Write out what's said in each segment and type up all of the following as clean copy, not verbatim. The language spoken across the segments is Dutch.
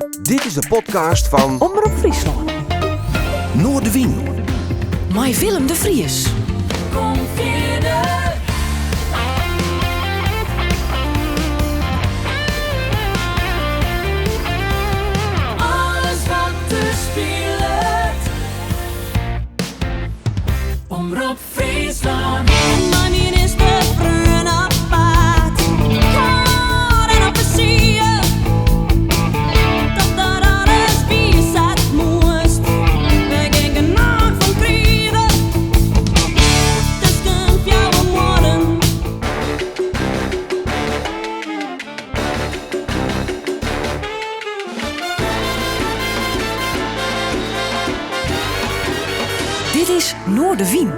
Dit is de podcast van Omroep Friesland. Noordewien. Met Willem de Vries. Kom verder. Alles wat er speelt. Omroep Friesland. Wanneer is de bruin apart? Klaar en op de zee. Dat daar alles wie zat moest. We gingen naar van vrede. Dus kunt jou worden. Dit is Noordewien.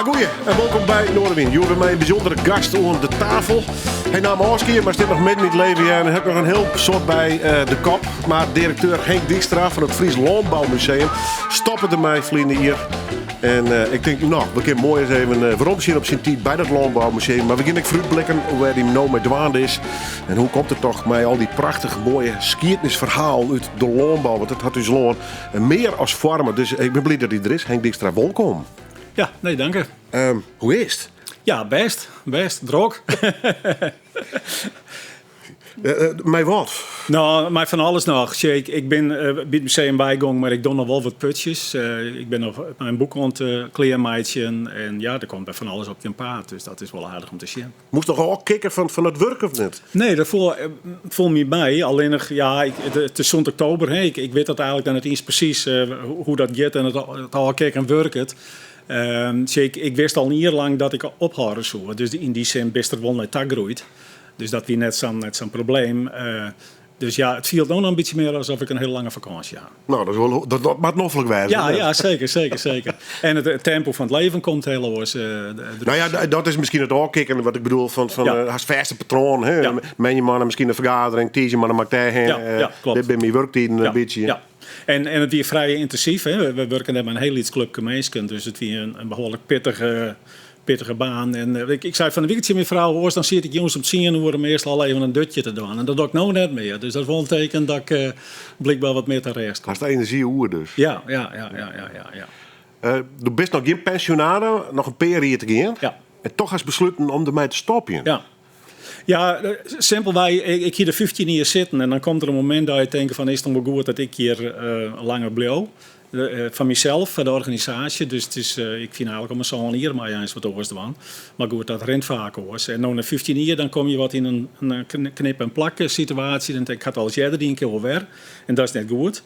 Goeie en welkom bij Noordewien. Jullie hebben mij een bijzondere gast onder de tafel. Hij naam Oskier, maar zit nog midden in het leven. Ja, en dan heb ik nog een heel soort bij de kop. Maar directeur Henk Dijkstra van het Fries Landbouwmuseum stoppen ermee vliegen hier. En ik denk, nou, we kunnen mooi eens even vooropzien op zijn tijd bij dat Landbouwmuseum. Maar we gaan ook vooruitblikken hoe hij nou met dwaande is. En hoe komt het toch met al die prachtige mooie skiertnisverhaal uit de landbouw. Want het had dus loon meer als vormen. Dus ik ben blij dat hij er is. Henk Dijkstra, welkom. Ja, nee, dank u. Hoe is het? Ja, best. Drok. Mij wat? Nou, maar van alles nog. Ik ben bij het museum bijgegaan, maar ik doe nog wel wat putjes. Ik ben nog mijn boek rond kleermeidje. En ja, er komt bij van alles op je paard. Dus dat is wel aardig om te zien. Moest toch al kicken van het werk of niet? Nee, dat voel me bij. Alleen nog, ja, het is zo'n oktober. Hè. Ik weet dat eigenlijk dan het eens precies hoe dat gaat en het al kijken en werkt. Ik wist al een jaar lang dat ik ophouden zou. Dus in die zin best er wel naar tak groeit. Dus dat was net zo'n probleem. Dus ja, het viel dan een beetje meer alsof ik een hele lange vakantie had. Nou, dat maakt noffelijk wijzen. Ja, zeker. En het tempo van het leven komt heel anders. Nou ja, dat is misschien het oorkikken wat ik bedoel van als vaste patroon. Hè? Ja. Men je mannen misschien een vergadering, tijdje mannen maakt tegen. Klopt. Dit ben mijn werktijden een beetje. Ja. En het was vrij intensief. Hè? We werken net met een heel iets club gemeenschap. Dus het was een behoorlijk pittige baan. En ik zei van een weekendje met vrouw, dan zit ik jongens op het zien en worden meestal al even een dutje te doen. En dat doe ik nou net meer. Dus dat is wel een teken dat ik blijkbaar wat meer te rest kom. Als de energie hoe dus. Ja. Je bent nog geen pensionade, nog een paar hier te gaan. Ja. En toch has besloten om ermee te stoppen. Ja, simpelweg, ik hier de 15 jaar zitten en dan komt er een moment dat je denkt van is het nog wel goed dat ik hier langer blijf. Van mezelf, van de organisatie. Dus het is, ik vind eigenlijk om een zo'n hier maar eens wat oors doen. Maar goed, dat rent vaak oors. En nou na 15 jaar dan kom je wat in een knip- en plakken situatie. Dan denk ik, had alles jij er die een keer wel weer. En dat is net goed.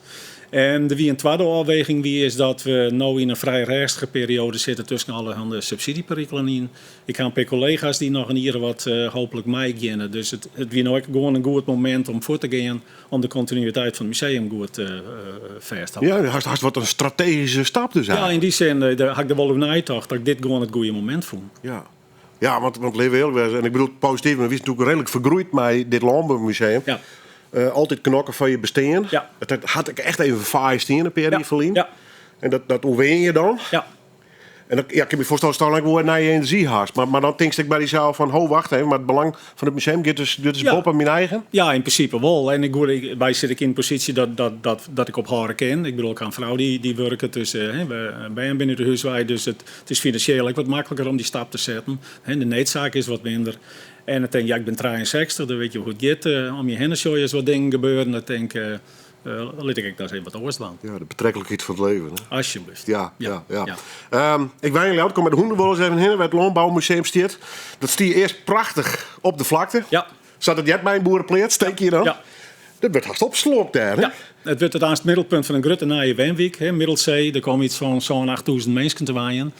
En de wie een tweede overweging wie is dat we nu in een vrij rustige periode zitten tussen allerhande subsidieperikelen in. Ik heb een paar collega's die nog een hier wat hopelijk mij beginnen. Dus het wie nou gewoon een goed moment om voor te gaan om de continuïteit van het museum goed vast te houden. Ja, hast wat een strategische stap dus Ja, eigenlijk. in die zin daar had ik er wel over nagedacht dat ik dit gewoon het goede moment vond. Ja, want leven heel erg. En ik bedoel positief, maar we zijn natuurlijk redelijk vergroeid met dit Landbouwmuseum. Ja. Altijd knokken van je bestaan. Ja. Dat had ik echt even vast in een periode verliezen. Ja. En dat hoe wen je dan? Ja. En dan, ik heb me voorstellen dat ik wel naar je energie haast. Maar dan denk ik bij jezelf van, wacht even, maar het belang van het museum dit is Ja. Bob en mijn eigen. Ja, in principe wel. En bij zit ik in een positie dat ik op haar ken. Ik bedoel, ik heb een vrouw die werkt. Dus bij hem binnen de huiswij. Dus het is financieel ook wat makkelijker om die stap te zetten. De noodzaak is wat minder. En ik denk, ik ben 63, dan weet je hoe het gaat. Om je heen is wat dingen gebeuren. Dan denk ik, laat ik dat eens even wat anders doen. Ja, de betrekkelijkheid van het leven. Hè? Alsjeblieft. Ja. Ik weet niet, ik kom met de honden wel eens even heen bij het Landbouwmuseum stiert. Dat stier eerst prachtig op de vlakte. Ja. Zat het jet bij een boerenpleert, steek je dan? Ja. Dat werd haast opsloopt daar, hè? Ja, het werd het middelpunt van een grote naaie Wenwijk, Middelzee. Er kwam iets van zo'n 8000 mensen te waaien.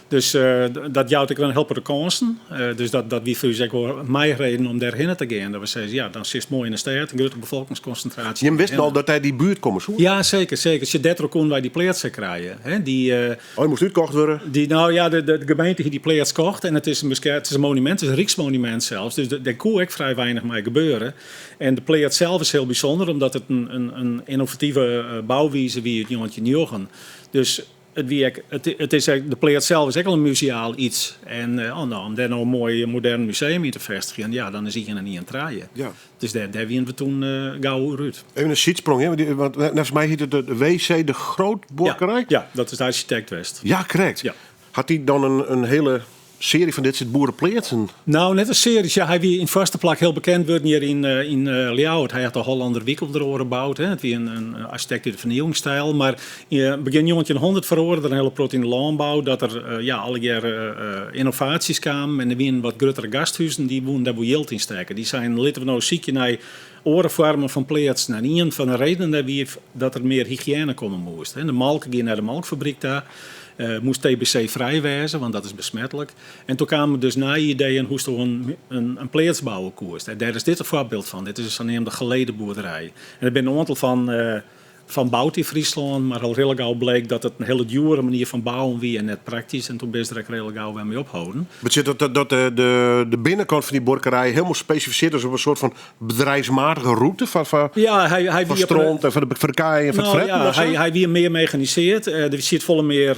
Dus dat jouwt ik wel een helpende kansen. Dus dat wie voor u zeg wel mijn reden om daarheen te gaan. Dat we zeggen, ja, dan zit het mooi in de stad, een grote bevolkingsconcentratie. Je wist al dat hij die buurt komen zoeken? Ja, zeker. Als je 30 kon wij die pleats krijgen. Hè, je moest uitgekocht worden? De gemeente die pleats kocht. En het is een monument, het is een rijksmonument zelfs. Dus daar kon ik vrij weinig mee gebeuren. En de pleats zelf is heel bijzonder, omdat het een innovatieve bouwwijze wie het jongetje Njogen. Dus het is de pleert zelf is ook al een museaal iets. En om daar nou een mooi modern museum in te vestigen, ja, dan is iedereen niet aan het draaien. Ja. Dus daar wien we toen gauw uit. Even een schietsprong, hè? Want volgens mij heet het de WC de Grootborkerij. Ja, dat is de architect West. Ja, correct. Ja. Had hij dan een hele serie van dit soort boerenpleertsen? Nou, net een serie. Ja, hij wie in vaste plak heel bekend wordt hier in Ljouwert. Hij had de Hollander Wiek op de oren gebouwd. Hè. Het was een architect in de vernieuwingsstijl. Maar begin 1900 verhoorde er een hele plot in de landbouw dat er alle jaren innovaties kwamen. En er waren wat grotere gasthuizen die woonden daar wild in steken. Die zijn litten we nou ziekje naar orenvormen van pleerts. En een van de redenen dat er meer hygiëne komen moest. Hè. De melk ging naar de melkfabriek daar. Moest TBC vrij wezen, want dat is besmettelijk. En toen kwamen dus na ideeën hoe ze een pleerts bouwen koers. En daar is dit een voorbeeld van. Dit is een de geleden boerderij. En er ben een aantal van bouwt in Friesland, maar al heel gauw bleek dat het een hele dure manier van bouwen wie en net praktisch. En toen ben je er heel gauw weer mee ophouden. Betekent dat de binnenkant van die borkerij helemaal specificeerd is op een soort van bedrijfsmatige route van ja, hij van stront en van de kaai en van het fretten? Ja, hij weer meer mechaniseerd. Er zit volle meer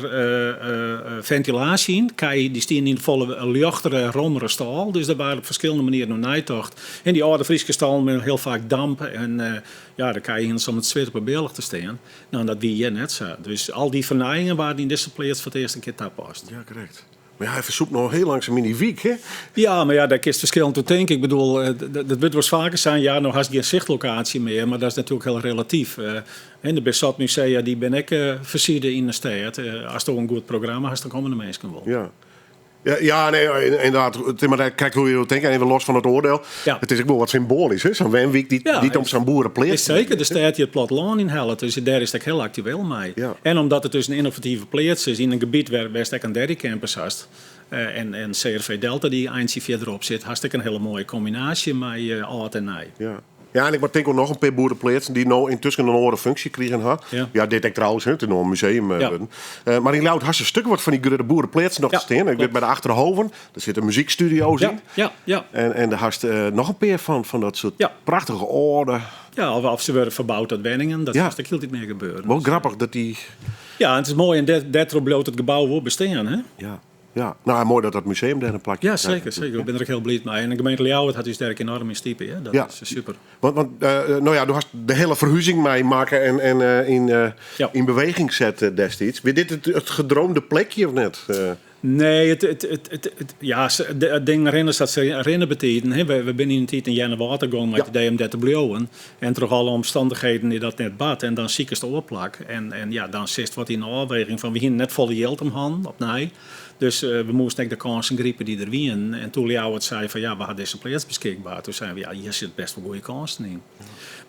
ventilatie in. Kaai die staan in volle lichtere, rondere stal. Dus daar waren op verschillende manieren nog nijtocht. En die oude Friese stal met heel vaak damp en daar kan je soms het zweet op een beeld te staan. Nou, dat wie hier net zo. Dus al die vernijingen waren in deze pleats voor het eerste keer tapast. Ja, correct. Maar ja, hij verzoekt nog heel langzaam in die wiek, hè? Ja, maar ja, daar is verschillend te denken. Ik bedoel, dat wordt wel vaker zijn. Ja, nou had je geen zichtlocatie meer, maar dat is natuurlijk heel relatief. En de Besatmusea, die ben ik versierde in de stad. Als er een goed programma is, dan komen de mensen wel. Ja. Ja, nee, inderdaad. Maar kijk hoe je wilt denken, even los van het oordeel. Ja. Het is ook wel wat symbolisch, hè? Zo'n wenwiek die om zo'n boerenpleert. Is zeker, de stad die het platteland inhelt. Dus daar is het heel actueel mee. Ja. En omdat het dus een innovatieve pleats is in een gebied waar je een derde campus hast. En CRV Delta die eindje verderop zit, hartstikke een hele mooie combinatie met oud en nij. Ja. Ja, en ik denk ook nog een paar boerenpleersen die nou intussen een andere functie kregen had. Ja, dit ik trouwens, het is nog een museum. Maar in Loud had een stuk wat van die grote boerenpleersen nog te staan. Ik weet bij de Achterhoven, daar zitten muziekstudio's in. Ja. En daar had nog een paar van dat soort prachtige orde. Ja, of ze werden verbouwd tot Wenningen. Dat is heel niet meer gebeuren. Wel grappig dat die... Ja, het is mooi en daardoor bloot het gebouw wel bestaan, hè? Ja, nou mooi dat museum daar een plakje ja, zeker. Ik ben er ook heel blij mee. En de gemeente Ljouwert had dus sterk enorm in stiepen. Ja? Dat is super. Want je had de hele verhuizing mee maken en in beweging zetten destijds. Weer dit het gedroomde plekje of net? Nee, het ding herinnert dat ze herinneren betekenen. We zijn in een tijd in Jenne Watergang met het idee om dat te blouwen. En door alle omstandigheden die dat net bad. En dan ziek is de oorplak. En dan zit wat in de afweging van we gingen net volle geld omhanden op nee. Dus we moesten de kansen griepen die er waren. En toen Ljouwert zei van we hadden deze plaats beschikbaar. Toen zeiden we hier zit best wel goede kansen in.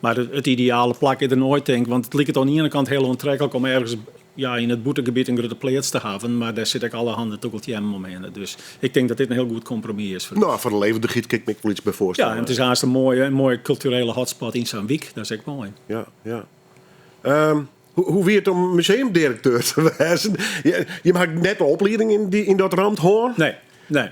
Maar het ideale plak is er nooit denk. Want het lijkt aan de ene kant heel onttrekkelijk om ergens in het boetegebied een grote plaats te hebben. Maar daar zit ik allerhande tukkeltje momenten. Dus ik denk dat dit een heel goed compromis is. Voor de levende giet kan ik me wel iets bij voorstellen. Ja, en het is haast een mooie culturele hotspot in zo'n wiek. Dat is echt mooi. Ja. Hoe weer het om museumdirecteur te wezen? Je maakt net een opleiding in dat rand hoor? Nee.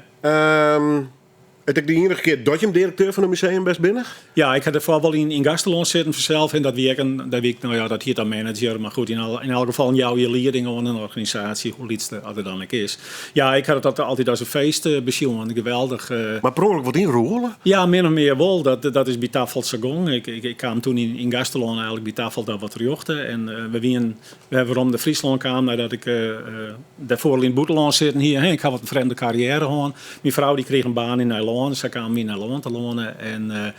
Het ik de enige keer dat je hem directeur van een museum best binnen? Ja, ik had ervoor wel in Gastelon zitten vanzelf. En dat dat hier dan manager. Maar goed, in elk geval je leiding aan een organisatie. Hoe iets er dan ik is. Ja, ik had het altijd als een feest beschouwen. Geweldig. Maar per ongeluk wat inrollen? Ja, min of meer wel. Dat is bij Tafel Sagong. Ik kwam toen in Gastelon eigenlijk bij Tafel daar wat jochten. En we hebben om de Friesland kwam nadat ik daarvoor in Boeteland zitten hier. Ik had wat een vreemde carrière gehad. Mijn vrouw die kreeg een baan in Nederland. Ze kwamen weer naar Nederland te lonen. En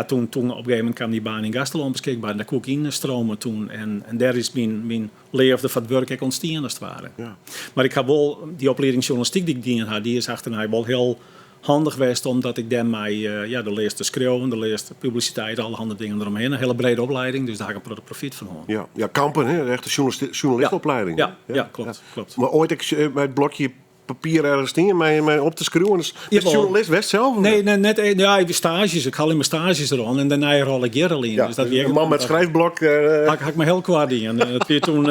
toen op een gegeven moment kwam die baan in Gastelon beschikbaar. En daar kon ik instromen toen. En daar is mijn leefde van het werk ook ontstaan als het ware. Ja. Maar ik heb wel die opleiding journalistiek die ik gedaan had. Die is achterna wel heel handig geweest. Omdat ik daarmee de leerste schreeuwen, de leerste publiciteit, alle andere dingen eromheen. Een hele brede opleiding. Dus daar heb ik profijt van gehad. Ja, Kampen, hè? Echt een journalistopleiding. Ja, klopt. Maar ooit bij het blokje papier ergens in mee op te schreeuwen. Dus Jawel. de journalist West zelf? of Nee, niet? net ja, ik stages. Ik haal in mijn stages erom en daarna rol ik hier al in. Ja, Dus dat een man met schrijfblok. Had ik me heel kwaad in. Dat weer toen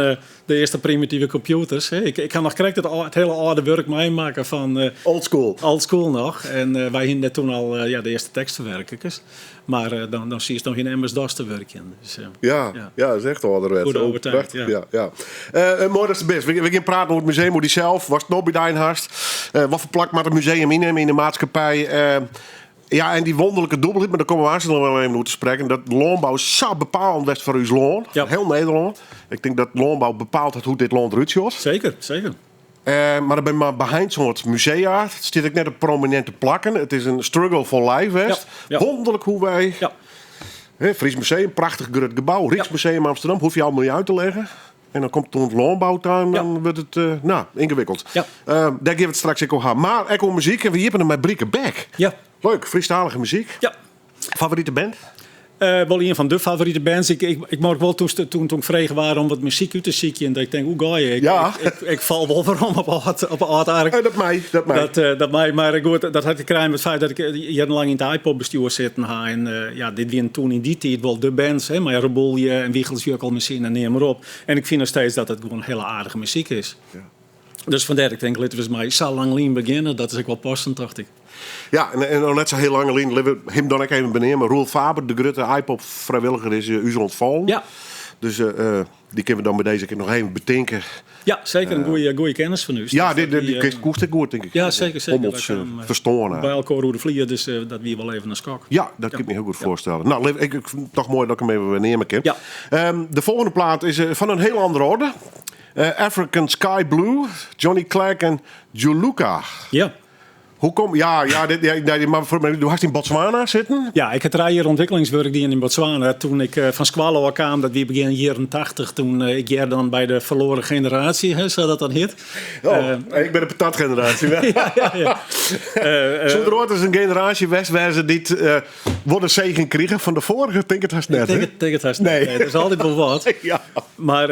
de eerste primitieve computers. Hè. Ik kan nog correct het hele oude werk meemaken van Old school. old school nog. En wij hadden toen al de eerste tekstverwerkers. Maar dan zie je nog in MS-DOS te werken. Dus, Ja, Ja. dat is echt ouderwets. Goede Oh, oude tijd, prachtig, ja. ja. Mooi, dat is het best. We gaan praten over het museum, hoe die zelf. Was het nog bij Dijnhast? Wat voor plak maakt het museum in de maatschappij? Ja, en die wonderlijke dubbelheid, maar daar komen we aan nog wel even over te spreken. Dat landbouw zo bepalend was voor uw land. Ja. Heel Nederland. Ik denk dat landbouw bepaalt het hoe dit land eruit ziet. Zeker, zeker. Maar dan ben ik maar behind zo'n musea. Het zit ik net op prominente plakken. Het is een struggle for life, West. Ja, ja. Wonderlijk hoe wij... Ja. Fries Museum, prachtig groot gebouw. Rijksmuseum Amsterdam, hoef je allemaal niet uit te leggen. En dan komt toen het landbouwtuin, dan wordt het ingewikkeld. Ja. Daar geven we het straks ook aan. Maar echo muziek en we hebben hem met Briekenbeck. Ja. Leuk, Friestalige muziek. Ja. Favoriete band? Wel een van de favoriete bands. Ik merk wel toen ik vregen waren om wat muziek uit te zieken. En dat ik denk, hoe ga je? Ik val wel voor om op aardaardig. Dat mij. Dat mij, maar goed, dat had ik krijgen met het feit dat ik jarenlang in het iPod-bestuur zitten ha. En dit waren toen in die tijd wel de bands, hè, maar Rebellie en Wiegelsjukkel misschien en neem maar op. En ik vind nog steeds dat het gewoon hele aardige muziek is. Ja. Dus vandaar, ik denk, laten we mij zo lang lien beginnen. Dat is ook wel passend, dacht ik. Ja, en nog net zo heel lang alleen. Hem dan ik even beneden. Maar Roel Faber, de grote iPod-vrijwilliger, is u ontvallen. Ja. Dus die kunnen we dan bij deze keer nog even bedenken. Ja, zeker een goede kennis van u. Ja, die koest ik goed, denk ik. Ja, zeker. Om ons verstoren. Bij elkaar hoe de vliegen, dus dat wie wel even een skok. Ja, dat kan ik me heel goed voorstellen. Nou, ik vind het toch mooi dat ik hem even nemen kan. Ja. De volgende plaat is van een heel andere orde. African Sky Blue, Johnny Clegg en Juluka. Ja. Hoe kom... Ja, maar du hast in Botswana zitten? Ja, ik had 3 jaar ontwikkelingswerk die in Botswana. Toen ik van Squalo kwam, dat wie begin jaren 80, toen ik jaar dan bij de verloren generatie, hè, zo dat dan heet. Ik ben de patatgeneratie. ja. Zonder ooit is een generatie westwijze die worden zegen kregen van de vorige, denk het haast net. Denk het haast Nee. niet. Dat is altijd wel wat. Ja. Maar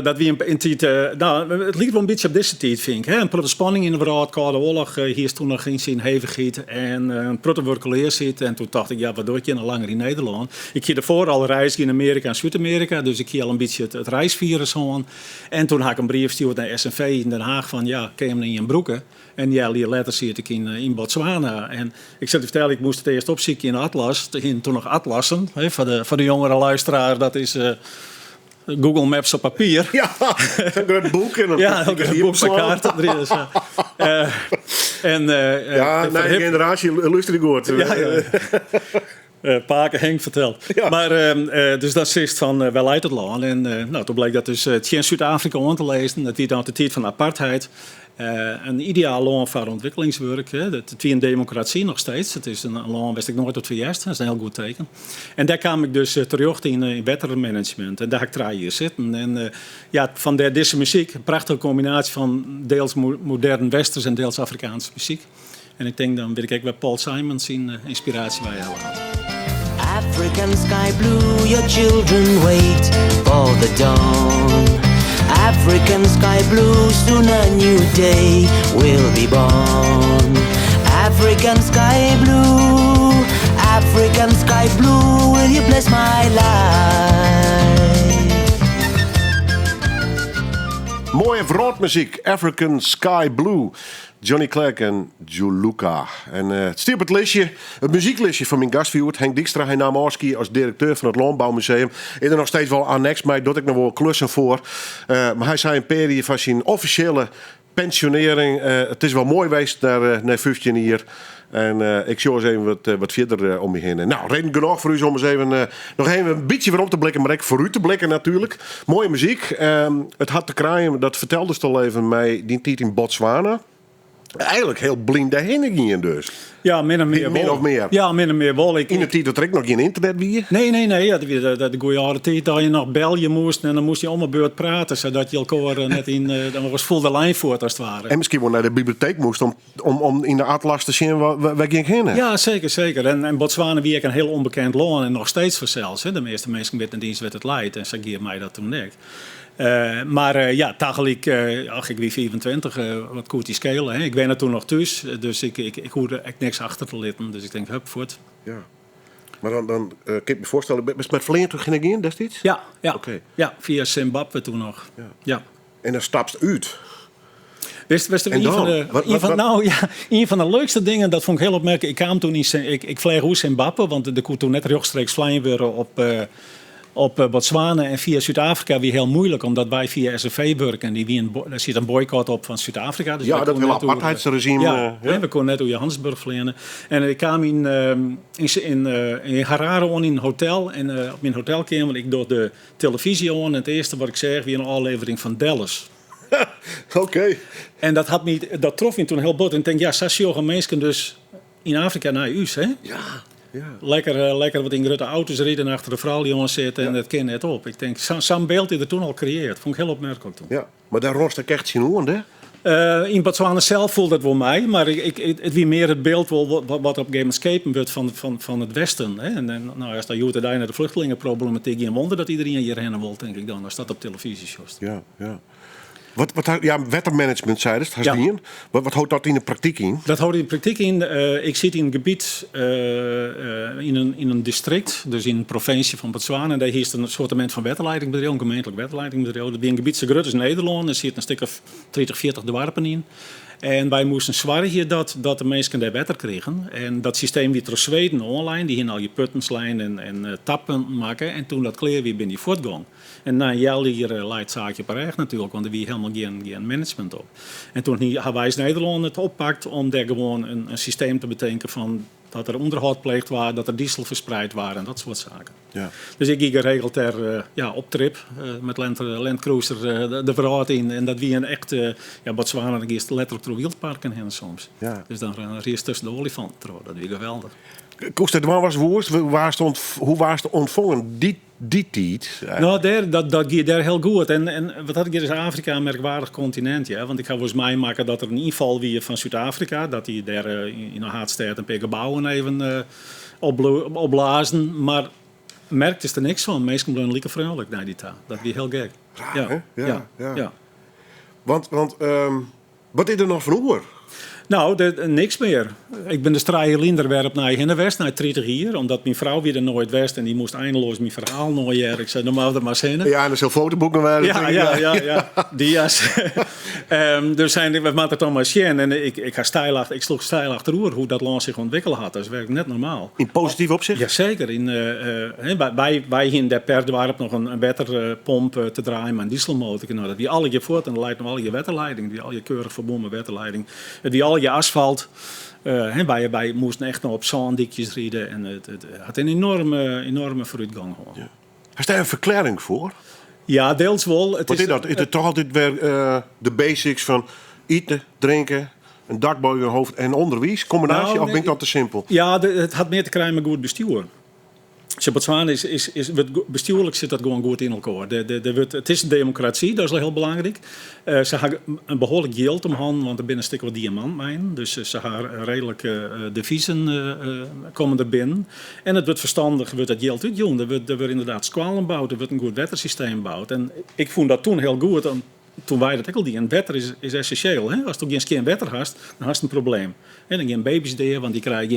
dat wie in tijd... het ligt wel een beetje op deze tijd, vind ik. Hè? Een protte spanning in de wereld, Koude Oorlog. Hier is toen nog geen zin hevigheid. En een protte werkeleer zit. En toen dacht ik, wat doe je nou langer in Nederland? Ik ging ervoor al reizen in Amerika en Zuid-Amerika. Dus ik ging al een beetje het reisvirus aan. En toen had ik een brief gestuurd naar SNV in Den Haag van, ken je hem in je broeken? En ja, later zit ik in Botswana. En ik zat te vertellen, ik moest het eerst opzoeken in Atlas. Toen nog Atlassen. Hè, voor de jongere luisteraar, dat is... Google Maps op papier. Ja, een boek en een boek met kaarten erin. Dus, mijn generatie luister ik goed. Paken Henk vertelt. Ja. Maar dus dat is van wel uit het land. En toen bleek dat dus het geen Zuid-Afrika aan te lezen. Dat was dan de tijd van apartheid. Een ideaal land voor ontwikkelingswerk. Hè. Het is een democratie nog steeds. Het is een land waar ik nooit tot verjuist. Dat is een heel goed teken. En daar kwam ik dus terug in betere management. En daar heb ik 3 jaar zitten. En van deze muziek, een prachtige combinatie van deels modern westers en deels Afrikaanse muziek. En ik denk dan wil ik ook bij Paul Simons in inspiratie bij halen. African sky blue, your children wait for the dawn. African sky blue, soon a new day will be born. African sky blue, African sky blue, will you bless my life? Mooie vrootmuziek, African Sky Blue. Johnny Clegg en Juluka. En het stier op het listje, het muzieklistje van mijn gastviewer, Henk Dijkstra. Hij nam Orski als directeur van het Landbouwmuseum. Is er nog steeds wel annex mij, doet ik nog wel klussen voor. Maar hij zei een periode van zijn officiële pensionering. Het is wel mooi geweest naar 15 jaar. En ik zie eens even wat verder om je heen. Nou, reden genoeg voor u om eens even nog even een beetje weer om te blikken. Maar ook voor u te blikken natuurlijk. Mooie muziek. Het had te kraaien, dat vertelde ze al even mij, die tijd in Botswana. Eigenlijk heel blind daarheen gingen dus. Ja, min of meer. Min of meer. Ja, min of meer wel. In de tijd dat er ook nog geen internet wie. Nee. Ja, de goede oude tijd dat je nog bellen moest en dan moest je om een beurt praten, zodat je elkaar net in, dan was vol de lijn voort als het ware. En misschien wel naar de bibliotheek moest om in de atlas te zien waar ging heen. Ja, zeker. En Botswana wie ik een heel onbekend land en nog steeds voor zelfs. Hè. De meeste mensen weten niet eens wat het leidt en ze geven mij dat toen niet. Ja, tegelijk, ik wie 24, wat koert die schelen. Hè? Ik ben er toen nog thuis, dus ik hoorde echt niks achter te litten. Dus ik denk, hup, voort. Ja. Maar dan kan ik me voorstellen, met Vleen terug ging ik in destijds? Ja, Oké. ja, via Zimbabwe toen nog. Ja. En dan stapst uit. Wist En een dan? van de, Wat- een van- wat- nou, ja, een van de leukste dingen, dat vond ik heel opmerkelijk. Ik kwam toen ik vleeg uit Zimbabwe, want de kon toen net rechtstreeks vliegen worden op Botswana en via Zuid-Afrika weer heel moeilijk, omdat wij via SNV werken en daar zit een boycott op van Zuid-Afrika. Dus Ja, wij dat konden hele net door, apartheidsregime. Ja, ja. we konden net door Johannesburg vliegen. En ik kwam in Harare aan in een hotel. En op mijn hotelkamer, ik door de televisie aan. En het eerste wat ik zeg, weer een aflevering van Dallas. Oké. En dat trof me toen heel bot. En ik denk, ja, Sassioge mensen dus in Afrika naar huis, hè? Ja. Lekker wat in grote auto's rijden en achter de vrouw jongens zitten en dat ken net op. Ik denk, zo'n beeld die er toen al creëerd. Vond ik heel opmerkelijk toen. Ja. Maar daar rost ik echt zien hoe, hè? In Botswana zelf voelde het wel mij, maar het wie meer het beeld wel wat op Game Escape wordt van het Westen. Hè? En nou, als dat Joet daar naar de vluchtelingenproblematiek, geen wonder dat iedereen hierheen wil, denk ik dan, als dat op televisie shows. Ja. Wettermanagement zei het, Ja. Wat houdt dat in de praktijk in? Dat houdt in praktijk in. Ik zit in een gebied, in een district, dus in een provincie van Botswana. En daar is een soort van wetleidingbedrijf, een gemeentelijk wetleidingbedrijf. Dat is een gebied zo groot als Nederland. Er zit een stuk of 30, 40 dorpen in. En wij moesten zwaar dat de mensen daar wetter kregen. En dat systeem weer terug Zweden online. Die gingen al je puttenslijn en tappen maken. En toen dat kleer weer binnen die voortgang. En na een jaar hier leidt zaakje per echt natuurlijk, want er was helemaal geen management op. En toen hebben wij als Nederland het oppakt om daar gewoon een systeem te bedenken van dat er onderhoud pleegd was, dat er diesel verspreid waren en dat soort zaken. Ja. Dus ik ging geregeld daar op trip met Landcruiser de verhaal in. En dat wie een echt, Botswana, dan is letterlijk door wildparken heen soms. Ja. Dus dan reist tussen de olifanten door. Dat is geweldig. Koest het maar was woest, hoe was het ontvangen die tijd? Nou, dat gaat daar heel goed. En wat had ik hier is Afrika een merkwaardig continent. Ja? Want ik ga volgens mij maken dat er een inval wie van Zuid-Afrika, dat die daar in een haatstad een paar gebouwen even opblazen. Maar merkt is er niks van. Mensen blijven lekker vrolijk naar die taal. Dat is heel gek. Raar, hè? Ja. Ja. Want wat is er nog van oor? Nou, niks meer. Ik ben de straaierlinderwerp naar Hinnewest, naar 30 hier. Omdat mijn vrouw weer er nooit west en die moest eindeloos mijn verhaal nooit. Ik zei, normaal er maar zinnen. Ja, en er zijn fotoboeken waren. Ja. Dia's. Dus we maken het allemaal zien. En ik sloeg stijl achterover hoe dat land zich ontwikkeld had. Dat is werkelijk net normaal. In positief opzicht? Jazeker. Wij in de per dorp nog een wetterpomp te draaien met een dieselmotor. Nou, dat die al je voort en dan leidt nog al je wetterleiding. Die al je keurig verbonden wetterleiding. Die al je asfalt. Wij moesten echt nog op zanddikjes rijden. En het had een enorme vooruitgang. Ja. Is daar een verklaring voor? Ja, deels wel. Wat is dat? Is het toch altijd weer de basics van eten, drinken, een dak boven je hoofd en onderwijs? Combinatie Nou, of ben ik dat te simpel? Ja, het had meer te krijgen met goed bestuur. Botswana bestuurlijk zit dat gewoon goed in elkaar. Het is een democratie, dat is heel belangrijk. Ze hebben een behoorlijk geld om handen, want er binnen een stuk wat diamantmijn. Dus ze hebben redelijk deviezen komen er binnen. En het wordt verstandig, wordt dat geld uitdoen. Er wordt inderdaad squalen gebouwd, er wordt een goed wettersysteem gebouwd. En ik vond dat toen heel goed. Toen wij dat ook al die. En wetter is essentieel. Hè? Als je geen wetter hebt, dan heb je een probleem. En dan geen baby's daar, want die krijgen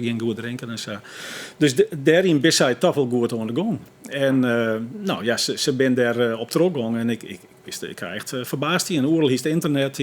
geen goed drinken en zo. Dus daarin ben zij toch wel goed aan de gang. En ze ben daar op teruggegaan en ik krijg echt verbaasd. En oorlog is het internet,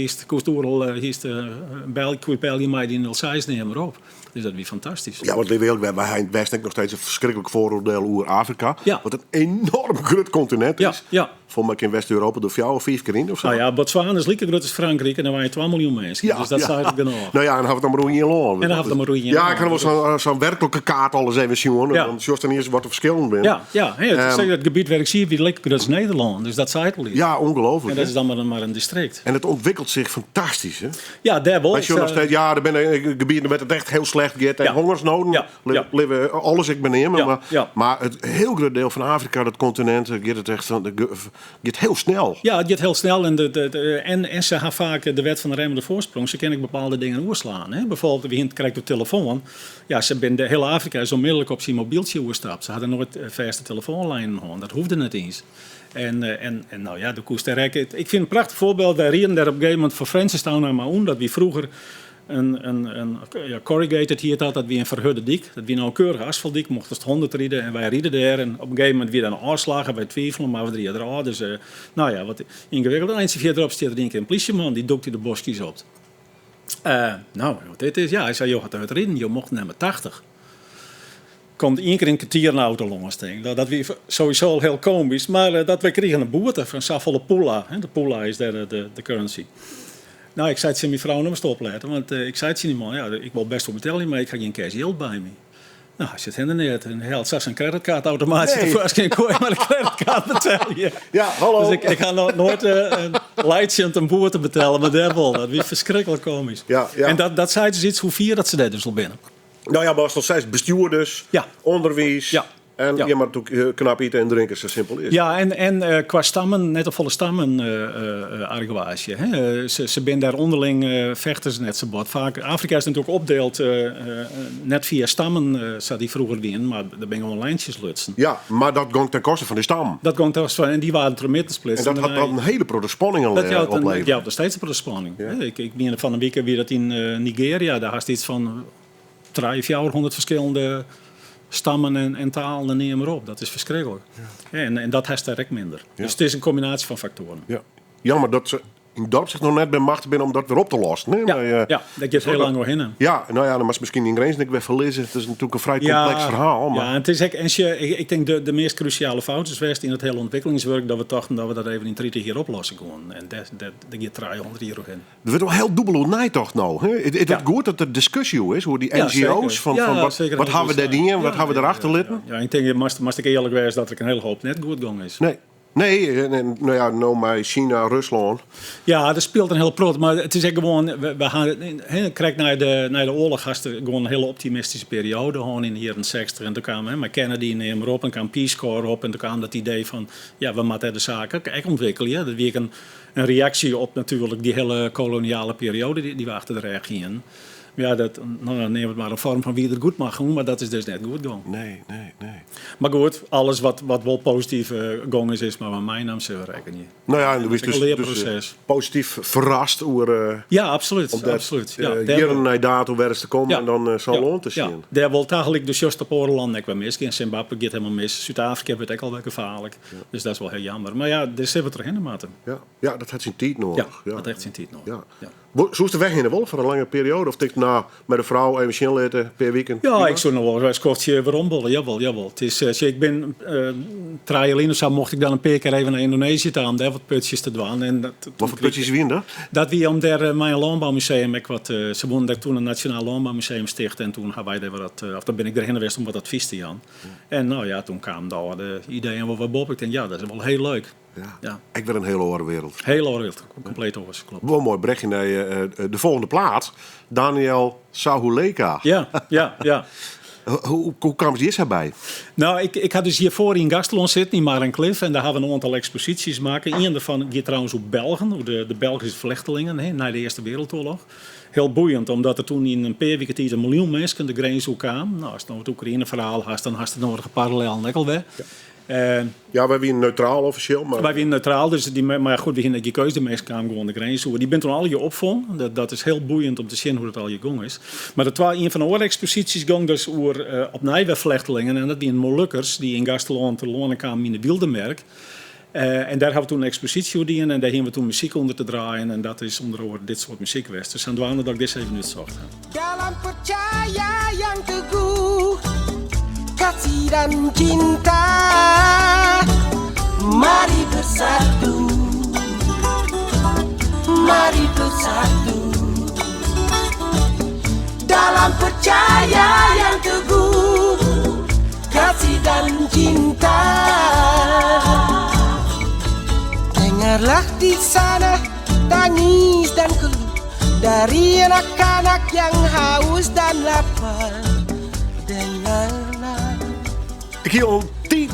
bel je mij die 06 nemen op. Dus dat is fantastisch. Ja, want bij het Westen nog steeds een verschrikkelijk vooroordeel over Afrika. Ja. Wat een enorm groot continent is. Ja. Volgens mij in West-Europa door 4 of 5 keer in of zo. Nou ja, Botswana is lekker groot als Frankrijk en dan waren 2 miljoen mensen. Ja, dus dat zei ik genoeg. Nou ja, en dan hebben we het dan maar in land. En dan hebben we het maar in Ja, land. ik kan wel zo'n werkelijke kaart alles even zien. Ja. Want zoals er niet eens wat de verschillen zijn. Ja. Het gebied waar ik zie, wie lekker groot als Nederland. Dus dat zei het wel iets. Ja, ongelooflijk. En dat is dan maar een district. En het ontwikkelt zich fantastisch, hè? Ja, daar wel. Als je nog steeds, er zijn gebieden met het echt heel slecht slecht gaat en Ja. hongersnoden. Ja. Ja. Leven alles ik benemen. Ja. Ja. Maar het heel groot deel van Afrika, dat continent, gaat het echt gaat heel snel. Ja, het gaat heel snel en ze hebben vaak de wet van de remmende voorsprong. Ze kunnen bepaalde dingen oorslaan. Hè? Bijvoorbeeld, wie krijgt op telefoon. Ja, ze zijn de hele Afrika is onmiddellijk op zijn mobieltje oorstapt. Ze hadden nooit vaste telefoonlijnen gehad. Dat hoefde niet eens. En nou ja, de koers ik vind een prachtig voorbeeld. Wij reden daar op een gegeven moment voor Francis Town naar Maoen. Dat wie vroeger een corrugated hier had, dat wie een verhudde dik. Dat wie nou een keurige asfaltdik, mochten het 100 rijden en wij rieden daar. En op een gegeven moment weer een aanslagen, wij twijfelen, maar we drieën er. Dus nou ja, wat ingewikkeld. Eindje verderop staat er een politieman, die dokt de bosjes op. Nou, wat dit is, ja, hij zei, je gaat uitrijden, je mocht naar 80. Komt één keer een kwartier een auto langs. Dat was sowieso al heel komisch, maar dat we kregen een boete van Saffolle Pula. De Pula is daar de currency. Nou, ik zei het mijn vrouw nog eens opletten, want ik zei het niet man, ja, ik wil best wel betalen, maar ik ga geen cash geld bij me. Nou, hij zit inderdaad en hij had zelfs een creditcard automatisch. Nee. Ervoor geen kooi, maar een creditcard betalen. Ja. Ja, hallo. Dus ik ga nooit een leidje aan een boer te betalen, maar dat wel. Dat was verschrikkelijk komisch. Ja, ja. En dat zei dus iets hoe vier dat ze dat dus al binnen. Nou ja, maar als nog steeds bestuurders, Ja. onderwijs Ja. en Ja. je moet ook knap eten en drinken, zo simpel is. Ja, en qua stammen, net een volle stammen arguage. Ze zijn daar onderling vechters net zo bot. Vaak, Afrika is natuurlijk opdeeld, net via stammen zat die vroeger in, maar daar ben je gewoon lijntjes lutsen. Ja, maar dat ging ten koste van de stam. Dat ging trouwens van, en die waren er met te En splitsen. dat had dan een hele grote spanning al Dat opleveren. ja, nog steeds een spanning. Ja. Ik ben van een week weer dat in Nigeria, daar had je iets van 300 verschillende stammen en talen, neem maar op. Dat is verschrikkelijk. Ja. En dat heeft direct minder. Ja. Dus het is een combinatie van factoren. Ja. Jammer dat ze in het dorp zich nog net bij macht zijn om dat weer op te lossen. Nee? Ja, Maar, ja, dat gaat heel lang doorheen. Ja, nou ja, dan was misschien in grens weer verlezen. Het is natuurlijk een vrij complex verhaal. Maar... Ja, het is ik denk de meest cruciale fout is geweest in het hele ontwikkelingswerk dat we dachten dat we dat even in 30 jaar oplossen konden. En dat gaat 300 jaar in. Er wordt wel heel dubbel hoe toch nou. Hè? Het wordt goed dat er discussie is hoe die Ja, NGO's zeker. van Ja, wat, zeker. wat hebben we daar dingen, wat hebben we erachter litten. Ja, ik denk, moest ik eerlijk wezen dat er een hele hoop net goed gegaan is. Nee, nou ja, nou maar China, Rusland. Ja, er speelt een heel prot, maar het is echt gewoon, we gaan, kijk naar de oorlog, was er gewoon een hele optimistische periode, gewoon in de jaren 60. En toen kwam met Kennedy neem erop en kwam Peace Corps op en toen kwam dat idee van, ja, we moeten de zaken echt ontwikkelen. Ja. Dat was een reactie op natuurlijk die hele koloniale periode die we achter de rug gingen. Ja, neem het maar een vorm van wie het goed mag doen, maar dat is dus net goed gegaan. Nee. Maar goed, alles wat wel positief gegaan is maar van mijn naam zullen rekenen. Nou ja, en Dat is is een leerproces. dus positief verrast over Ja, absoluut. omdat absoluut. Ja, jaren naar datum weer eens te komen en dan zal loon te zien. Ja, daar wil eigenlijk dus juist op Oorland ik wel mis. In Zimbabwe gaat helemaal mis. Zuid-Afrika wordt ook al wel gevaarlijk. Ja. Dus dat is wel heel jammer. Maar ja, daar zitten we terug in de mate. Ja, dat had zijn tijd nodig. Ja, dat heeft zijn tijd nodig. Ja. Zo is de weg in de wol voor een lange periode? Of tik nou met een vrouw even snel eten per weekend? Ja, ik zou nog wel eens kortje rondbollen. Jawel. Het is, ik ben 3 jaar of zo mocht ik dan een paar keer even naar Indonesië te gaan. Daar wat putjes te doen. En Wat voor putjes wie dat? Dat wie om daar mijn landbouwmuseum, ze woonden daar toen een Nationaal Landbouwmuseum stichten. En toen hebben wij daar of ben ik erheen geweest om wat advies te gaan. En nou ja, toen kwamen daar de ideeën over Bob. Ik denk, ja, dat is wel heel leuk. Ja. Ik ben een hele andere wereld. Heel wereld, compleet over, klopt. Wel mooi berichtje naar de volgende plaat. Daniel Sahuleka. Ja. Hoe kwam die erbij? Nou, ik had dus hiervoor in Gastelon zitten, in Marenkliff. En daar hebben we een aantal exposities maken. Eén daarvan gaat trouwens op Belgen, de Belgische vluchtelingen na de Eerste Wereldoorlog. Heel boeiend, omdat er toen in een paar weken tijd 1 miljoen mensen de grens ook kwamen. Nou, als je nou het Oekraïne-verhaal had, dan had je het nog parallel nekkel weg. Ja, wij zijn neutraal officieel. Maar... Wij zijn neutraal, dus maar goed, we gingen die keuze, de meesten kwamen gewoon de grens over. Die bent toen al je opvang. Dat is heel boeiend om te zien hoe het al je gang is. Maar dat was een van de andere exposities ging dus over opnieuw vluchtelingen. En dat die Molukkers die in Gastelon te lonen kwamen in de Wildemerk. En daar hebben we toen een expositie over en daar gingen we toen muziek onder te draaien. En dat is onder andere dit soort muziek geweest. Dus aan het waren dat ik dit even uitzocht. Dalam percaya yang teguh, kasih dan cinta, mari bersatu, mari bersatu. Dalam percaya yang teguh, kasih dan cinta. Dengarlah di sana tangis dan keluh dari anak-anak yang haus dan lapar. Dengarlah. Ik hier al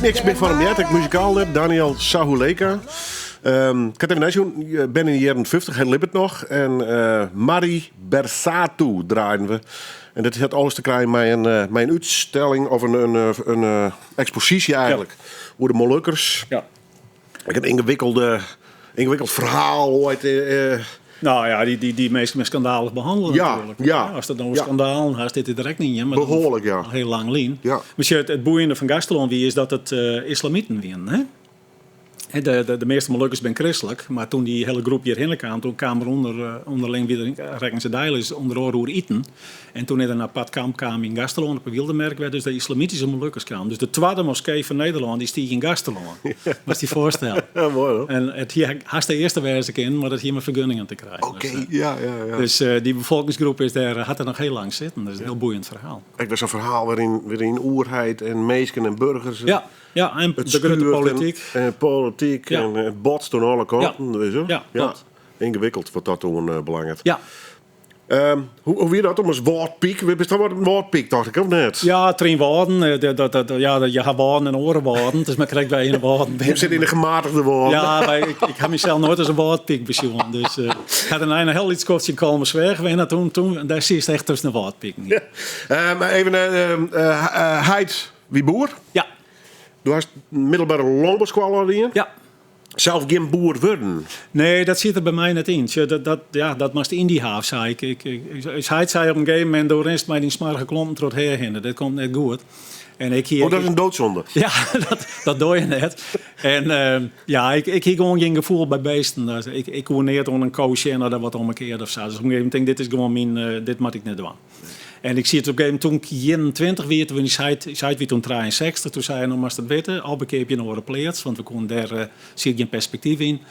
niks meer van hem. Ja, ik muzikaal net. Daniel Sahuleka. Ik had even naast ben in de jaren 50, hij leeft het nog. En Marie Bersatu draaien we. En dat had alles te krijgen met een uitstelling of een expositie eigenlijk. Hoe de Molukkers. Ja. Ik heb een ingewikkeld verhaal ooit. Nou ja, die meest met schandalig behandelen Ja, natuurlijk. ja. Als dat nou een Ja. schandaal is, dit er direct niet in. Maar Behoorlijk, ja. al heel lang lien. Ja. Maar het boeiende van Gastelon wie is dat het islamieten winnen. Hè? De meeste Molukkers zijn christelijk, maar toen die hele groep hierheen kwam, toen kwamen er onderling weer rekken ze deilen onder oor eten. En toen er een apart kamp kwam in Gastelon op een Wildemerk werd dus de islamitische Molukkers kwamen. Dus de tweede moskee van Nederland die stieg in Gastelon. Was die voorstel. Ja, mooi hoor. En het hier haast de eerste wijze in, maar dat hier met vergunningen te krijgen. Oké, Dus, ja. dus die bevolkingsgroep had er nog heel lang zitten. Dat is een heel boeiend verhaal. Kijk, dat is een verhaal waarin oerheid en meesken en burgers. Ja, en Het de grote stuurt politiek. En politiek Ja. en het botst aan alle kanten. Weet je? Ja, klopt. Ingewikkeld wat dat toen belangrijk. Ja. Hoe weer dat om een woordpiek? We bestaan wat een woordpiek, dacht ik, of net? Ja, drie woorden. Je gaat woorden en oren woorden. Dus men krijgt bij een woorden. Je zit in de gematigde woorden. Ja, maar ik heb mezelf nooit als een woordpiek beschouwen. Dus ik had een heel iets kort in Kalmersweg. En toen daar zie je echt tussen een woordpiek. Maar even, Heid, wie boer? Ja, Du hast middelbare landbouwschool hier. ja. Zelf geen boer worden. Nee, dat zit er bij mij net in. Dat moest in die haaf, zei ik. Hij zei op een gegeven moment, door rest mij die smarige klompen tot herheen. Dat komt net goed. En ik hier, Dat is een doodzonde. Ja, dat doe je net. En ik heb gewoon geen gevoel bij beesten. Dus ik kon niet aan een koosje en dat wat omgekeerd of zo. Dus op een gegeven moment denk ik, dit is gewoon dit moet ik niet doen. En ik zie het op een gegeven moment toen ik 21 werd, toen zei wie toen 63, toen zei hij, nou moest het weten, al bekeep je naar een plaats, want we konden daar zie ik geen perspectief in.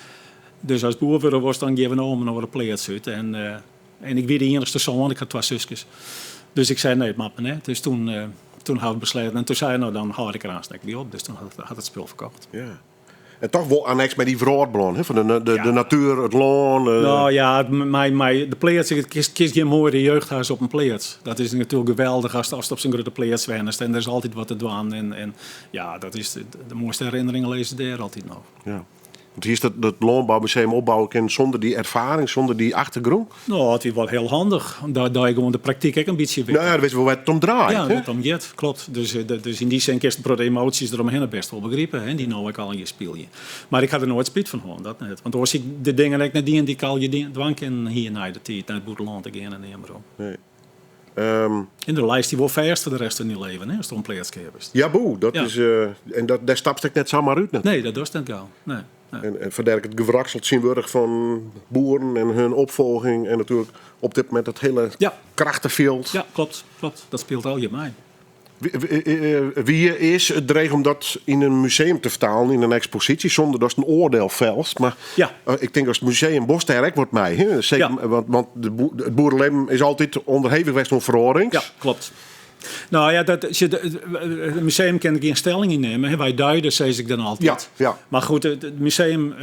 Dus als boer was dan geven om naar een plaats uit. En ik werd de enigste zoon, want ik had 2 zusjes. Dus ik zei nee, het maakt me niet. Dus toen hadden we besloten. En toen zei hij, nou dan hou ik er aanstek bij op. Dus toen had het spul verkocht. Ja. En toch wel annex met die verhaaldbron, van de natuur, het loon. Nou ja, de plaats, ik kies geen mooie jeugdhuis op een plaats. Dat is natuurlijk geweldig als het op zo'n grote plaats wenst. En er is altijd wat te doen. En ja, dat is de mooiste herinneringen lezen daar altijd nog. Ja. Want hier is het landbouwmuseum opbouwen kan zonder die ervaring, zonder die achtergrond. Nou, het is wel heel handig. Daar je gewoon de praktijk ook een beetje weet. Nou ja, dan weten we waar het om draait. Ja, hè? dat om jet, klopt. Dus in die zin kun je de emoties eromheen best wel begrijpen. Hè? Die nou ik al in je speel je. Maar ik had er nooit spijt van gewoon, dat net. Want als ik de dingen die ik net die ik al je dwang ken hier naar de tijd, naar het boerenland te gaan en neem maar op. Nee. In de lijst die wel verst voor de rest van je leven, hè, als het om pleegskepers. Ja, boe, dat Ja. is. En daar stapte ik net zomaar uit. Net. Nee, dat doet niet gauw. Nee. En verder het gewrakseld zien worden van boeren en hun opvolging. En natuurlijk op dit moment het hele Ja. krachtenveld. Ja, klopt. Dat speelt al je mij. Wie is het dreig om dat in een museum te vertalen, in een expositie, zonder dat het een oordeel velst. Maar Ja. Ik denk als het museum Bosterk wordt mij. Hè? Zeker, Ja. Want het boerenleven is altijd onderhevig geweest aan verorings. Ja, klopt. Nou ja, het museum kan geen stelling innemen. Hè. Wij duiden, zeg ik dan altijd. Ja. Maar goed, het museum...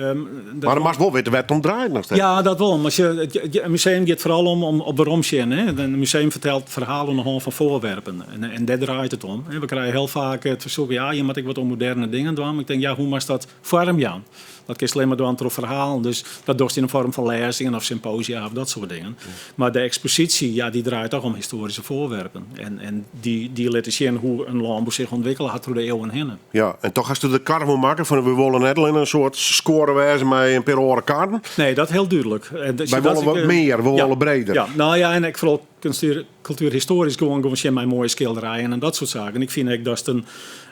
Maar dan mag wel weten waar het om draait nog steeds. Ja, dat wel. Maar het museum gaat vooral om op waarom zien. Het museum vertelt verhalen nog van voorwerpen. En daar draait het om. We krijgen heel vaak het verzoek, ja, je moet ik wat om moderne dingen doen. Ik denk, ja, hoe mag dat vorm gaan? Dat kun je alleen maar doen door verhalen. Dus dat doet in de vorm van lezingen of symposia of dat soort dingen. Ja. Maar de expositie, ja, die draait toch om historische voorwerpen. En die laten zien hoe een landbouw zich ontwikkeld had door de eeuwen heen. Ja, en toch als je de kar wil maken van we willen net in een soort scorewijze met een per oren kaarten. Nee, dat is heel duidelijk. Wij willen wat meer, we willen breder. Ja, nou ja, en ik vooral cultuurhistorisch gewoon zien mijn mooie schilderijen en dat soort zaken. Ik vind ook dat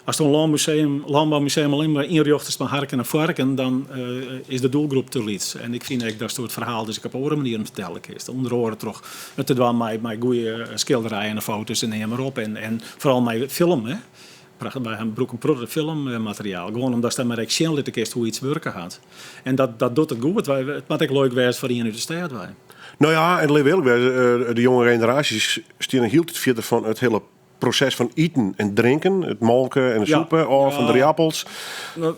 als het een landbouwmuseum alleen maar inricht is met harken en varken, dan is de doelgroep te licht. En ik vind ook dat het verhaal dus ik op andere manieren vertellen is. Onder andere toch het te doen met goede schilderijen en foto's en neem maar op. En vooral met film, hè. Bij een filmmateriaal. Gewoon omdat dat maar echt zien dat ik hoe iets werken gaat. En dat doet het goed. Het moet ook leuk zijn voor die in de stad. Nou ja, en de jonge generaties staan hield het verder van het hele proces van eten en drinken, het molken en de Ja. soepen, of van de appels. Nou,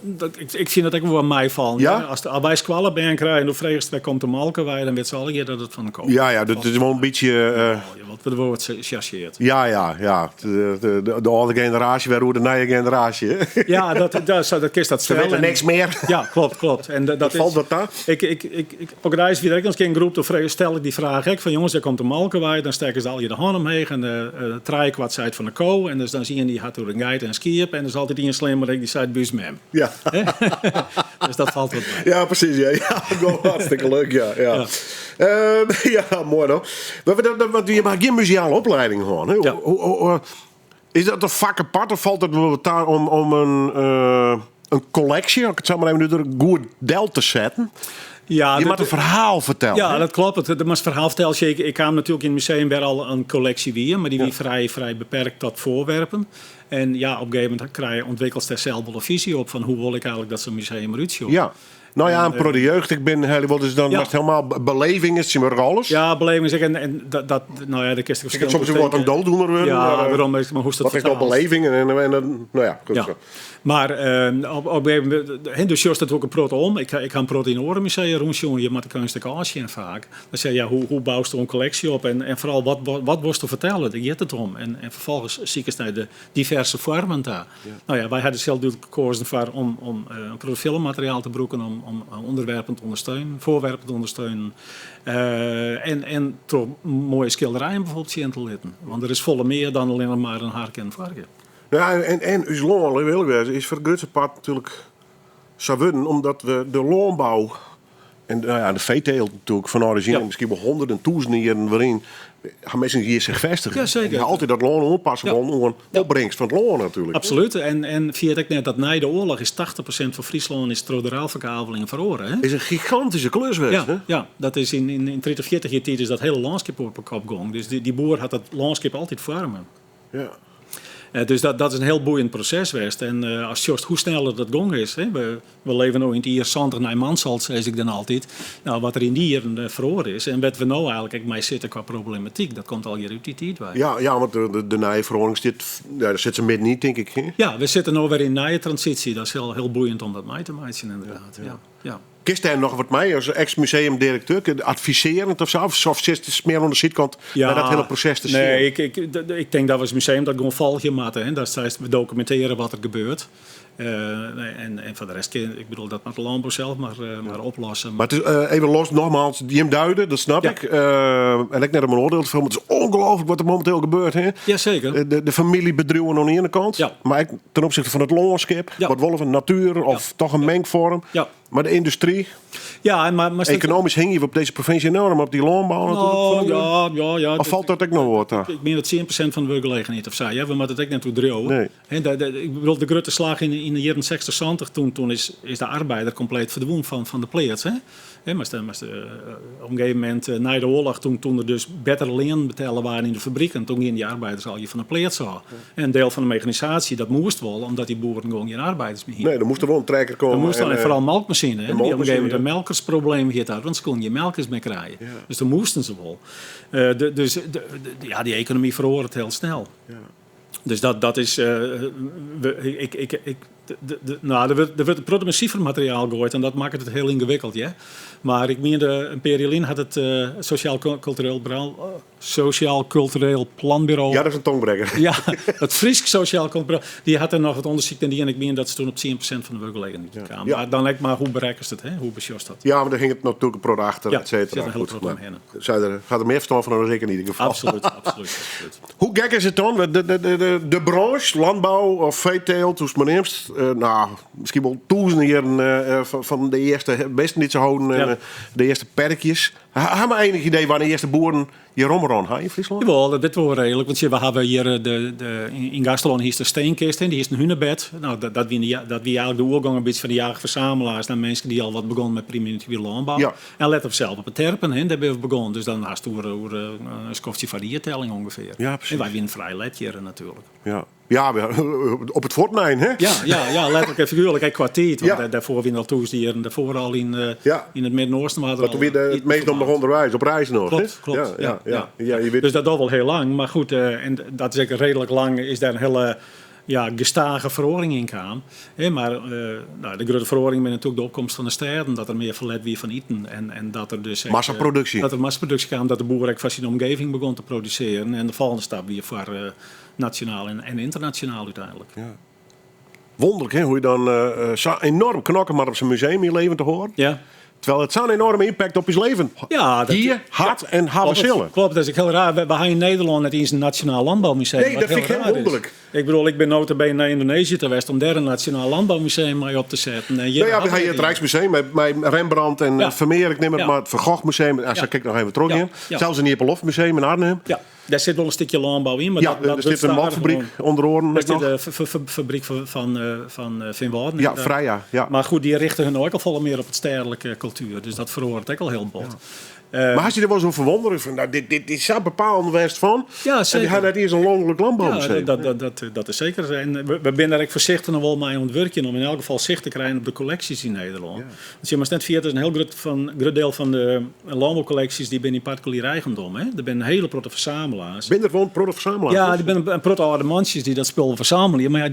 ik vind dat ook wel aan mij vallen. Ja? Als wij squallen ben krijgen en de vreugde waar komt de malken wij, dan weet ze alle keer dat het van de koop. Ja, dat is wel een beetje... Wat we de woord chasseert. ja. De oude generatie, waar hoe de nieuwe generatie. Hè? Ja, dat kist dat Ze stellen. weten niks meer. Ja, klopt. En dat Valt is, dat daar? op reis weer eens een groep, dan stel ik die vraag ik van jongens, daar komt de malkenwij, dan steken ze al je de hand omheen en treik wat zijt van de ko en dus dan zie je die had door een geit en een skiep en er is altijd een slimmer die zei buus mem. Ja. Dus dat valt wat bij. Ja, precies. Ja, gewoon hartstikke leuk. Ja. Ja, mooi hoor. Want je mag geen museale opleiding gewoon. Hè? Ja. Is dat een vak apart of valt het bijvoorbeeld daar om een collectie, als ik het zo maar even doe, een goed deel te zetten? Ja, Je moet een verhaal vertellen. Ja, hè? dat klopt. Het was verhaal verteld. Ik kwam natuurlijk in het museum weer al een collectie weer, maar die was vrij beperkt tot voorwerpen. En ja, op een gegeven moment ontwikkelt er zelf wel een visie op van hoe wil ik eigenlijk dat zo'n museum eruit ziet. Ja. Nou ja, en pro de jeugd, ik ben helemaal, dus dan Ja. was het helemaal beleving, is het maar alles. Ja, beleving zeggen en dat nou ja, de kist Ik heb soms een woord een dooddoener worden. Ja, maar, waarom is maar hoe is dat wat is nou vertaald? beleving? En nou ja, goed Ja. zo. Maar op een gegeven moment, dus juist dat ook een proto om. Ik ga een proteïnorenmuseum rondjongen, je moet de kunst en vaak. Dan zeg je, ja, hoe bouwt je een collectie op en vooral wat was te vertellen, daar gaat het om. En vervolgens zie ik naar de diverse vormen daar. Ja. Nou ja, wij hadden zelf gekozen voor om een filmmateriaal te broeken, om onderwerpen te ondersteunen, voorwerpen te ondersteunen. En toch mooie schilderijen bijvoorbeeld zien te laten. Want er is volle meer dan alleen maar een hark en een varken. Ja, en uw loon, wil ik wezen, is voor het grootste part natuurlijk zo worden, omdat we de loonbouw en nou ja, de veeteelt natuurlijk van origine, misschien wel honderden, duizenden jaren waarin gaan mensen hier zich vestigen. Ja, zeker. En altijd dat loon aanpassen, Ja. gewoon opbrengst van het loon natuurlijk. Absoluut. En via ik net dat na de oorlog is 80% van Friesland is door de ruilverkaveling verloren. Hè? Is een gigantische klus geweest, hè? Ja, dat is in 30, 40 jaar tijd is dat hele landschap op een kop gegaan. Dus die boer had dat landschap altijd vormen. Ja. Dus dat is een heel boeiend proces geweest. En als je hoe sneller dat gong is. Hè, we leven nu in het jaar 70 naar Mansalt, zeg ik dan altijd. Nou, wat er in die jaren verloren is. En wat we nou eigenlijk mee zitten qua problematiek, dat komt al hier uit die tijd bij. Ja, want de nieuwe verordening zit, daar zit ze midden niet, denk ik. Hè? Ja, we zitten nu weer in een nieuwe transitie. Dat is heel boeiend om dat mee te maken, inderdaad. Ja. Kist daar nog wat mee als ex-museumdirecteur? Adviserend of zo? Of zit het meer aan de zijkant bij dat hele proces te zien? Nee, ik denk dat we als museum dat gewoon volgen moeten. Dat is, we documenteren wat er gebeurt. En voor de rest, ik bedoel, dat met de landbouw zelf maar oplossen. Maar het is even los, nogmaals, die hem duiden, dat snap Ja. ik. En ik net een oordeel te filmen. Het is ongelooflijk wat er momenteel gebeurt. Hè? Jazeker. De familiebedrijven aan de ene kant. Ja. Maar ik, ten opzichte van het landschap, Ja. wat wolven natuur of toch een mengvorm. Ja. Maar de industrie, Ja, maar economisch hing je op deze provincie enorm op die landbouw natuurlijk. Ja. Of valt dat ook nog wat daar? Ik meen dat 10% van de werkgelegenheid of zo. Ja, we moeten het ook net toe drieën. Nee. Ik bedoel, de grote slag in de jaren 60, 70, toen is de arbeider compleet verdwenen van de plaats. Maar op een gegeven moment, na de oorlog, toen er dus beter leen betalen waren in de fabriek. En toen gingen die arbeiders al je van de plaats zo. En een deel van de mechanisatie, dat moest wel, omdat die boeren gewoon geen arbeiders meer hadden. Nee, er moest er wel een trekker komen. Er moest dan en, vooral melkmachine. Die op een melkmachine, gegeven moment ja. een melkersprobleem gehad hadden, want ze konden je melkers meer krijgen. Ja. Dus dan moesten ze wel. Die economie verhoort het heel snel. Ja. Dus dat is... er wordt een productiever materiaal gegooid en dat maakt het heel ingewikkeld. Ja? Maar ik meende, een periode had het Sociaal-Cultureel Planbureau... Ja, dat is een tongbrekker. Ja, het Fries Sociaal Cultureel, die had er nog het onderzoek en ik meen dat ze toen op 10% van de werkgelegenheid kwamen. Ja. Maar dan lijkt maar hoe bereiken ze het, hè? Hoe besjost dat? Ja, maar daar ging het natuurlijk een product achter, Ja, et cetera. zit een heel Goed, probleem maar in. gaat er meer verstand van dan zeker niet in ieder geval. Absoluut. Hoe gek is het dan? De branche, landbouw of veeteelt, hoe het maar neemt. Misschien wel duizenden jaren van de eerste, best niet zo houden, Ja. de eerste perkjes. Heb je enig idee waar de eerste boeren hier rommeron gaan in Friesland? Jawel, dat wel redelijk. Want we hebben hier in Gastelon hier is de steenkist en die is een hunebed. Nou, dat wie eigenlijk de oorgang een beetje van de jager-verzamelaars naar mensen die al wat begonnen met primitieve landbouw. Ja. En let op zelf op het terpen, daar hebben we begonnen. Dus dan naast een skofje van die telling ongeveer. Ja, precies. En wij winnen vrij let hier natuurlijk. Ja. Ja, op het Fortnite, hè? Ja, letterlijk en figuurlijk. Ik kwartier. Want Ja. daarvoor weer al toestieren. Daarvoor al in Ja. het Midden-Oosten. Maar toen weer het meest nog onderwijs, op reis nog. Klopt. Hè? Ja, je weet... Dus dat al wel heel lang. Maar goed, en dat is ook redelijk lang. Is daar een hele gestage verhoring in kwam. Maar de grote verhoring met natuurlijk de opkomst van de steden. Dat er meer verlet wie van eten. En dat er dus... Massaproductie. Dat er massaproductie kwam. Dat de boer ook van zijn omgeving begon te produceren. En de volgende stap weer voor nationaal en internationaal uiteindelijk. Ja. Wonderlijk, hè? Hoe je dan zo enorm knokken maar op zijn museum in leven te horen. Ja. Terwijl het zo'n enorme impact op je leven. Ja, dat, Hier, hard en Havenzillen. Klopt, dat is ook heel raar. We hebben in Nederland net eens een Nationaal Landbouwmuseum. Nee, wat dat vind ik heel raar is. wonderlijk. Ik bedoel, ik ben nota bene naar Indonesië geweest om daar een Nationaal Landbouwmuseum mee op te zetten. En Nou ja, we gaan hier het Rijksmuseum met Rembrandt en Ja. Vermeer. Ik neem het Ja. maar het Van Gogh Museum. Als Ja. ik kijk nog even terug Ja. in. Ja. Zelfs een Nipolov Museum in Arnhem. Ja, daar zit wel een stukje landbouw in. Maar Ja, er zit een maltfabriek onder oren. Dat is de fabriek van Van Waarden. Ja, Freya. Ja. Maar goed, die richten hun ook al veel meer op het stedelijke cultuur. Dus dat verhoort ook al heel bot. Maar had je er wel zo verwonderd van, nou, dit is zo bepaald west van. Ja, En zeker. die had net eerst een landelijk landbouwmuseum. Ja, dat is zeker. En we zijn er ook voorzichtig nog wel mee aan het werken om in elk geval zicht te krijgen op de collecties in Nederland. Ja. Want je maar net via, het is een heel groot deel van de landbouwcollecties die binnen particulier eigendom. Hè? Er zijn een hele grote verzamelaars. Ben er gewoon proto-verzamelaars? Ja, die zijn een grote oude mansjes die dat spul verzamelen. Maar ja,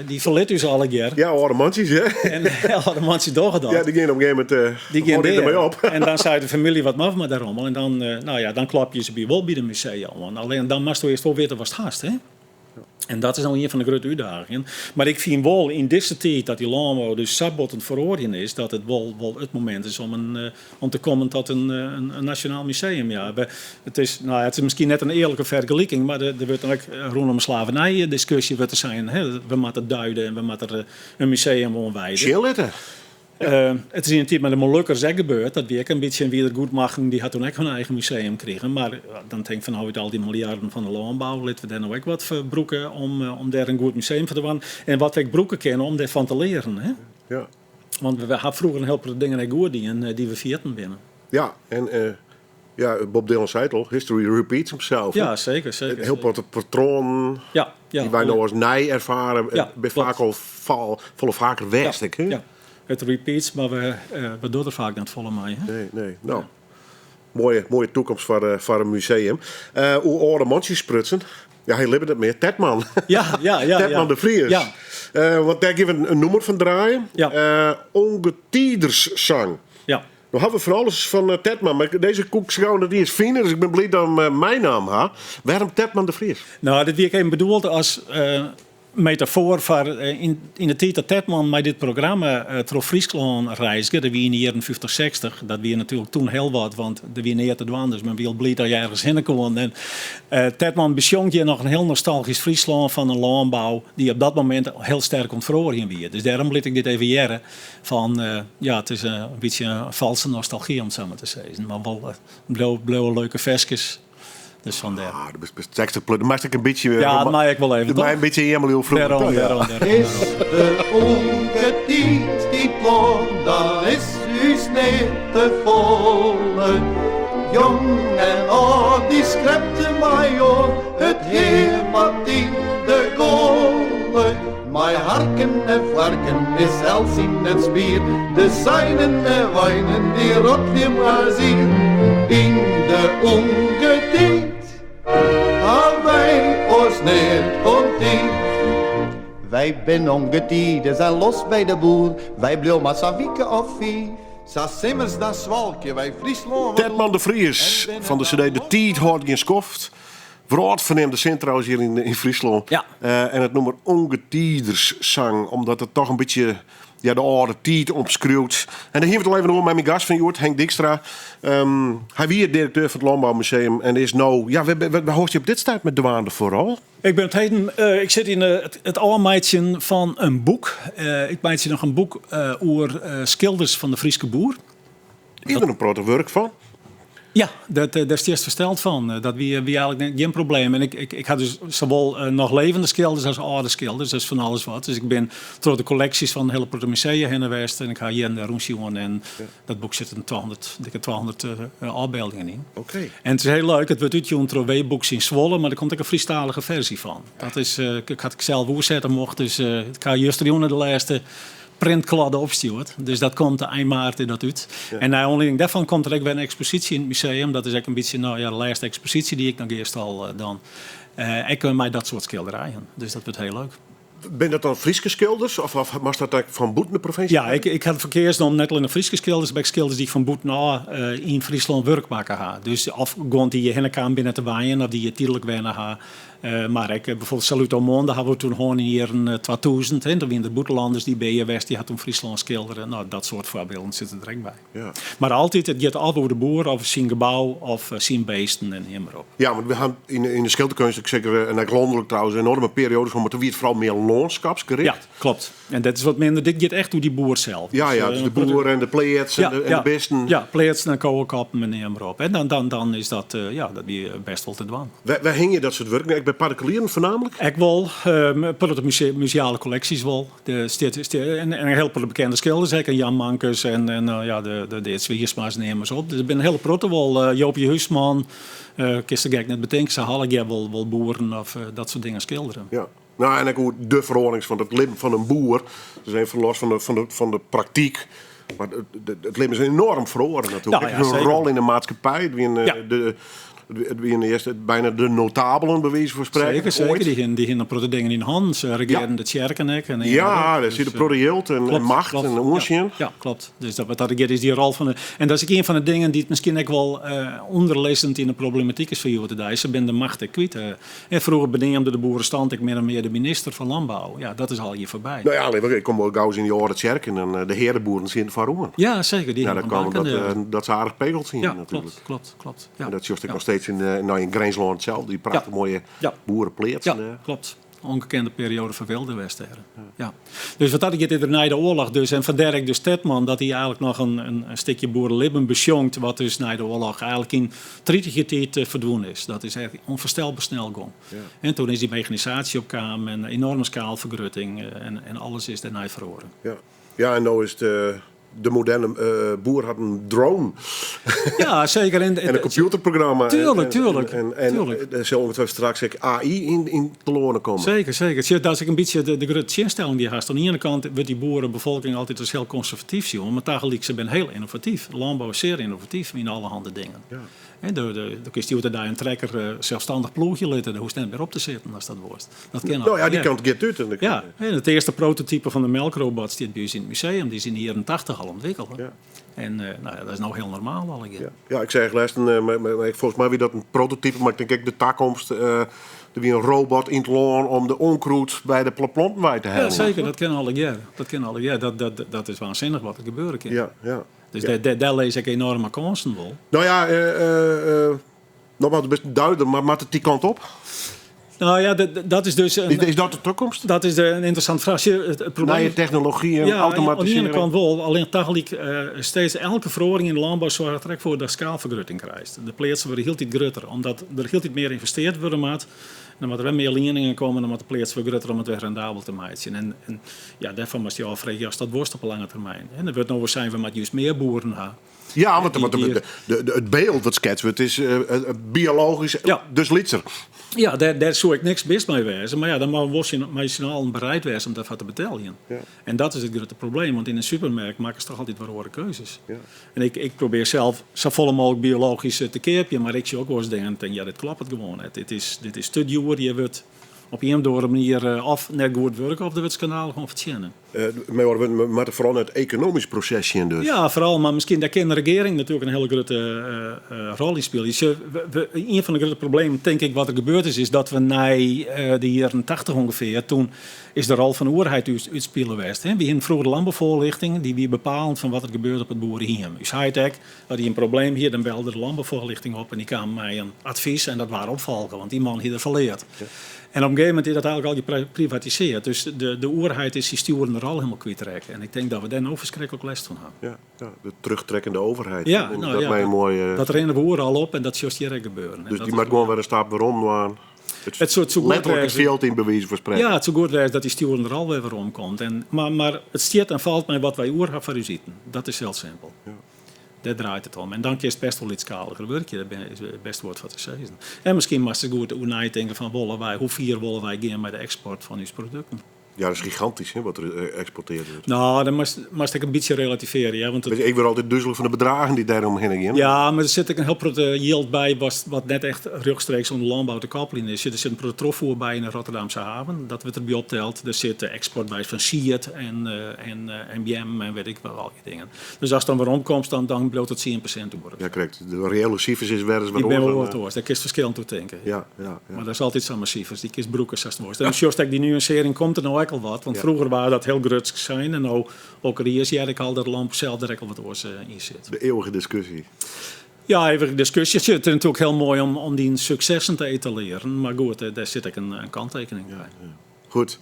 die verlet dus alle keer. Ja, oude mansjes, hè? En oude mansjes doorgedaan. Ja, die gingen op een gegeven moment Die gaan ermee op. En dan zei de familie wat maf maar daarom. En dan, dan klap je ze bij wel bij de museum. Alleen dan moest je eerst wel weten wat het haast, hè? En dat is nou een van de grote uitdagingen. Maar ik vind wel in deze tijd dat die landbouw dus sabotend veroordelen is, dat het wel het moment is om te komen tot een nationaal museum. Ja, het is misschien net een eerlijke vergelijking, maar er wordt dan ook rondom slavernij discussie wat er zijn. Hè? We moeten duiden en we moeten een museum omwijden. Chillitten. Het is in een tijd met de Molukkers ook gebeurd. Dat weer een beetje een wiedergoedmaching. Die had toen ook hun eigen museum gekregen. Maar dan denk ik van, al die miljarden van de landbouw. Laten we daar nou ook wat verbroeken om daar een goed museum voor te worden. En wat we broeken kennen om daarvan te leren. Hè? Ja. Want we hadden vroeger een heleboel dingen goed die we vierten binnen. Ja, en Bob Dylan zei het al, history repeats himself. Ja, zeker. Heel wat patroon Ja, die wij nou als nij ervaren, Ja, bij klopt. vaak al volle vaker weg. Ja, ja. Het repeats, maar we doen er vaak niet volle mee. Hè? Nee. Nou, mooie toekomst voor een museum. Hoe oude mansjes sprutsen. Ja, hij liep het meer. Tetman. Ja. Tetman de Vries. Ja. Want daar geven we een noemer van draaien. Ja. Ongetiederszang. Ja. Nou hebben we van alles van Tetman. Maar deze koekschouw die is fijner. Dus ik ben blij dat mijn naam ha. Waarom Tetman de Vries? Nou, dit week even bedoeld als metafoor voor in de tijd dat Tetman met dit programma door Friesland reisde, dat wie in de jaren 50, 60, dat wie natuurlijk toen heel wat, want er wie neer te doen, dus men wil blij dat je ergens heen kon. En Tetman beschonk je nog een heel nostalgisch Friesland van een landbouw die op dat moment heel sterk ontverhoren weer. Dus daarom liet ik dit even jaren van, het is een beetje een valse nostalgie om het zo maar te zeggen, maar wel blauwe leuke versjes. Dus vandaar. Ah, dat is best 60 plus. Dan maak ik een beetje... Ja, dat maak ik wel even, toch? een beetje helemaal heel vroeg. Daarom. Is de ongetiet die blond, dan is u sneeuw te volle. Jong en oud, die schrept mij op, het heer wat in de golle. Mijn harken en varken is zelfs in het spier, de zijnen en wijnen, die rot weer maar zien. In de ongetiet, al wij ons neer ontiet. Wij ben ongetieden, zijn los bij de boer. Wij blijven maar zo'n wieken of vier. Sa simmers dan zwalkje, wij Friesland. Tetman de Vries van de CD De Tiet hoort geen skoft. Vroeg verneemde Sint trouwens hier in Friesland. Ja. En het nummer Ongetiederszang. Omdat het toch een beetje de oude tiet omschreeuwt. En dan hebben we het al even over met mijn gast van Joert, Henk Dijkstra. Hij is directeur van het Landbouwmuseum. En is nou... Ja, waar hoort je op dit tijd met douane vooral? Ik ben ik zit in het aanmeidje van een boek. Ik meidje nog een boek over schilders van de Friese boer. Is er een proto werk van? Ja, daar is het versteld van. Dat wie eigenlijk geen probleem. En ik had dus zowel nog levende schilders als oude schilders. Dus van alles wat. Dus ik ben door de collecties van de hele Protomusea heen geweest. En ik ga hier in de Roensjoen. En dat boek zit in 200 afbeeldingen in. Oké. En het is heel leuk. Het wordt uitgegeven door Weeboeks in Zwolle. Maar er komt ook een Friestalige versie van. Dat is, ik had ik zelf oorzetten mocht. Dus ik ga juist de laatste printkladden opstuurt. Dus dat komt eind maart in dat uit. Ja. En naar aanleiding daarvan komt er ook weer een expositie in het museum. Dat is ook een beetje de laatste expositie die ik nog eerst al dan. Ik mij dat soort schilderijen. Dus dat wordt heel leuk. Ben dat dan Frieske schilders? Of was dat eigenlijk van Boeten de provincie? Ja, ik had verkeers dan net alleen de Frieske schilders. Maar ik schilders die ik van Boeten in Friesland werk maken ha. Dus of gewoon die je hinnenkaan binnen te waaien. Of die je tijdelijk wennen ha. Maar ik bijvoorbeeld Salut au Monde hadden we toen gewoon hier in 2000. Toen waren de Boetelanders die bij je West, die had toen Friesland schilderen. Nou, dat soort voorbeelden zitten er direct bij. Ja. Maar altijd, het gaat altijd over de boer, of zijn gebouw, of zijn beesten en helemaal op. Ja, maar we gaan in de schilderkunst, ik zeker, en ook landelijk trouwens, enorme periodes van, maar toen werd vooral meer landschapsgericht. Ja, klopt. En dat is wat minder, dit gaat echt door die boer zelf. Ja, ja, dus de boer en de pleats en de beesten. Ja, pleats en koolkappen en helemaal op. En dan is dat, dat weer best wel te doen. Waar hing je dat soort werk? Bij particulieren voornamelijk? Ik wel, de museale collecties wel. En een heel paar bekende schilders, zeker Jan Mankes en de Zwiersma's nemen ze op. Dus ik ben een hele protte wel, Joopje Huisman, kist er net bedenken, ze halen wel boeren of dat soort dingen schilderen. Ja. Nou, en ik hoe de verordening van het leven van een boer, dus even los van de praktijk. Maar het leven is enorm verloren natuurlijk. Ja, een rol in de maatschappij. Het waren eerst bijna de notabelen, bij wijze van spreken. Zeker. Die gingen protte dingen in hand. Ze regeerden de Tjerkenek. Daar zit de protte en macht en onzin. Ja, klopt. Dus dat is die rol van de... En dat is een van de dingen die het misschien ook wel onderlezend in de problematiek is voor jou today. Ze zijn de macht kwijt. Vroeger beneemde de boerenstand ik meer en meer de minister van Landbouw. Ja, dat is al hier voorbij. Nou ja, ik kom wel gauw in die oude Tjerken en de herenboeren zien van Roemen. Ja, zeker. Ja, dan komen dat ze aardig pegeld zien natuurlijk. Klopt. Ja. En dat zie ik nog steeds in Grensland zelf, die prachtig mooie boerenpleats. Ja, klopt. Ongekende periode van wilde Westeren. Ja. Dus wat had ik het na de oorlog dus. En van Dirk de Stedman dat hij eigenlijk nog een stukje boerenlibben besjongt. Wat dus na de oorlog eigenlijk in 30 jaar tijd verdwenen is. Dat is eigenlijk onvoorstelbaar snel gegaan. Ja. En toen is die mechanisatie opkwam en enorme schaalvergrutting. En alles is daarna verloren. Ja, en nou is de moderne boer had een drone. Ja, zeker. En een computerprogramma. Tuurlijk. En er zal ongetwijfeld straks AI in te lonen komen. Zeker. Dat is een beetje de grote instelling die je hebt. Aan de ene kant wordt die boerenbevolking altijd als heel conservatief zien. Maar tegelijk ze zijn heel innovatief. De landbouw is zeer innovatief in allerhande dingen. Ja. En de kwestie dat daar een trekker zelfstandig ploegje laten, daar hoeft net meer op te zitten als dat wordt. Dat kan nou ja, die kant gaat uit. Ja, en het eerste prototype van de melkrobot staat bij ons in het museum. Die is in de jaren 80 al ontwikkeld. Ja. En dat is nou heel normaal al. Ja, ik zei gelijk, volgens mij weer dat een prototype, maar ik denk de toekomst. Er weer een robot in het loon om de onkruid bij de planten te halen. Ja, zeker. Dat kan al een jaar. Dat is waanzinnig wat er gebeuren kan. Ja. Dus daar lees ik enorme kansen wel. Nou ja, nogmaals, best duidelijk, maar die kant op? Nou ja, dat is dus... Is dat de toekomst? Dat is een interessant vraag. Het probleem... je technologie en automatisering. Aan de ene kant wel. Alleen tegelijk steeds elke verhoring in de landbouw zorgt er voor dat schaalvergrutting krijgt. De plaatsen worden heel tijd groter, omdat er heel tijd meer geïnvesteerd worden moet. Dan moeten er meer leningen komen, dan moet de plaatsen vergroten om het weer rendabel te maken. En daarvan was je afvragen, als dat worst op een lange termijn. En er wordt nog wel zijn, we moeten juist meer boeren hebben. Ja, want het beeld wat schetst wordt is biologisch, dus litser. Ja, daar zou ik niks mis mee wezen. Maar ja, dan moet je maximaal bereid zijn om daarvoor te betalen. Ja. En dat is het grote probleem. Want in een supermarkt maken ze toch altijd wat keuzes. Ja. En ik probeer zelf zo vol mogelijk biologisch te keerpje. Maar ik zie ook wel eens denken, ja, dit klopt gewoon niet. Dit is te duur. Je wordt op een door een manier of net goed werken of de het kanaal gewoon verzinnen. Maar vooral het economisch proces in dus. Ja, vooral. Maar misschien daar kan de regering natuurlijk een hele grote rol in spelen. Een van de grote problemen, denk ik, wat er gebeurd is dat we na de jaren 80 ongeveer, toen is de rol van de overheid uitspelen geweest. We hadden vroeger de landbouwvoorlichting, die bepalend van wat er gebeurt op het boerenheim. Dus high-tech, had hij een probleem hier, dan belde de landbouwvoorlichting op en die kwam mij een advies en dat waren opvolgen, want die man had er verleerd. Ja. En op een gegeven moment is dat eigenlijk al geprivatiseerd. Dus de overheid is die sturende overal helemaal kwijtraken. En ik denk dat we daar nou verschrikkelijk last van hebben. Ja, de terugtrekkende overheid. Ja, En nou dat ja, mij een mooie. dat rennen we overal op en dat is juist hier gebeuren. Dus die maakt gewoon weer een stap waarom. Maar Het soort zo goed letterlijk het wezen. veld in bewijzen voor spreken. Ja, het is zo goed wezen dat die sturen er al weer omkomt. Maar het stiert en valt mij wat wij oer hebben voor u zitten. Dat is heel simpel. Ja. Daar draait het om. En dan is het best wel iets kaliger werkje. Dat is het best woord wat te zeggen. En misschien mag ze goed nadenken van hoe ver willen wij gaan met de export van uw producten. Ja, dat is gigantisch hè, wat er exporteerd wordt. Nou, dan moest ik een beetje relativeren. Ja, want Ik word altijd duizelig van de bedragen die daaromheen gaan. ja, maar er zit ook een heel grote yield bij wat net echt rechtstreeks onder landbouw te koppelen is. Er zit een protrofvoer bij in de Rotterdamse haven. Dat wordt erbij opteld. Er zit de export bij van Siet en MBM en weet ik wel, al die dingen. Dus als het dan weer omkomt, dan bloot het 10% worden. Ja, correct. De reële cijfers is weer eens wat Ik ben wel oorzaak, wat hoor. Daar kun je verschillend toe denken. Ja. Maar dat is altijd zo'n massief. Die kist broekers als het wordt. En zoals die nuancering komt er nou ook al wat. Want vroeger waren dat heel grutsk zijn. En nou ook er is ik al dat lamp zelf er ook al wat oors in zit. De eeuwige discussie. Ja, even discussie. Het is natuurlijk heel mooi om die successen te etaleren. Maar goed, daar zit ik een kanttekening bij. Goed.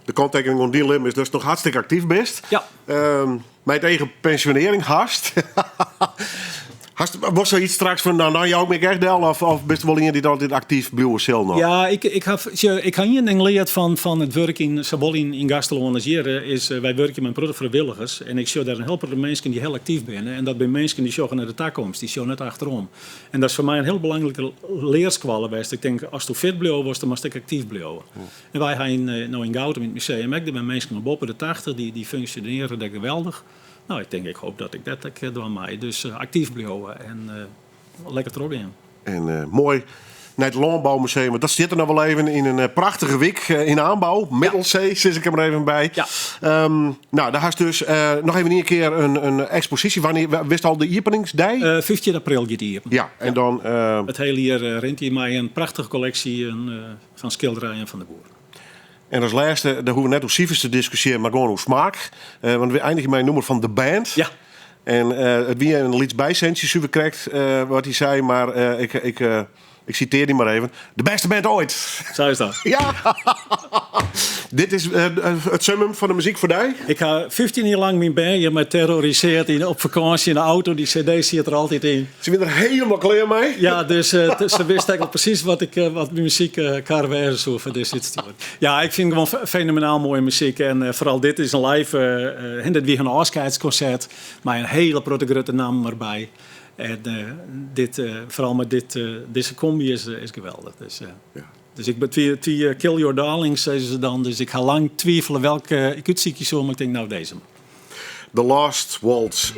De kanttekening van die Lim is dus nog hartstikke actief best. Ja. Mijn eigen pensionering haast. Was er iets straks van, nou jou meer echt deel of best wel iemand die altijd actief blijven zelf nog? Ja, ik heb hier een ding geleerd van het werk zowel in Gastelon als hier. Wij werken met product vrijwilligers. En ik zie daar een heleboel mensen die heel actief zijn. En dat zijn mensen die zorgen naar de toekomst. Die zien net achterom. En dat is voor mij een heel belangrijke leerskwal geweest. Ik denk, als je fit blijft was, dan moest ik actief blijven. Ja. En wij gaan nou in Gouden in het museum. Ik ben mensen boven de 80 die functioneren daar geweldig. Nou, ik hoop dat ik dat door mij. Dus actief blijven en lekker terug in. En mooi naar het Landbouwmuseum. Dat zit er nog wel even in een prachtige week in aanbouw. Middelzee, zit ik er maar even bij. Ja. Nou, daar had dus nog even een keer een expositie. Wanneer wist al de openingsdag? 15 april gaat die. Ja, en dan... Het hele jaar rent hij mij een prachtige collectie van schilderijen van de boer. En als laatste, daar hoeven we net hoe cijfers te discussiëren, maar gewoon hoe smaak. Want we eindigen met een nummer van de band. Ja. En het wie een lieds bijcentjes super krijgt, wat hij zei, maar ik citeer die maar even. De beste band ooit. Zo is dat. Ja. Dit is het summum van de muziek voor jou. Ik heb 15 jaar lang mijn band je me terroriseerd op vakantie in de auto. Die cd zit er altijd in. Ze zijn er helemaal klaar mee. Ja, dus ze wist eigenlijk al precies wat mijn muziek kan wezen. Zo voor dit soort. Ja, ik vind gewoon fenomenaal mooie muziek. En vooral dit is een live, dit weer een afscheidsconcert. Maar een hele grote naam erbij. En vooral met deze combi is geweldig. Dus, ja. Dus ik ben twee Kill Your Darlings, zeggen ze dan. Dus ik ga lang twijfelen welke ik uitziekje zo, maar ik denk nou deze. The Last Waltz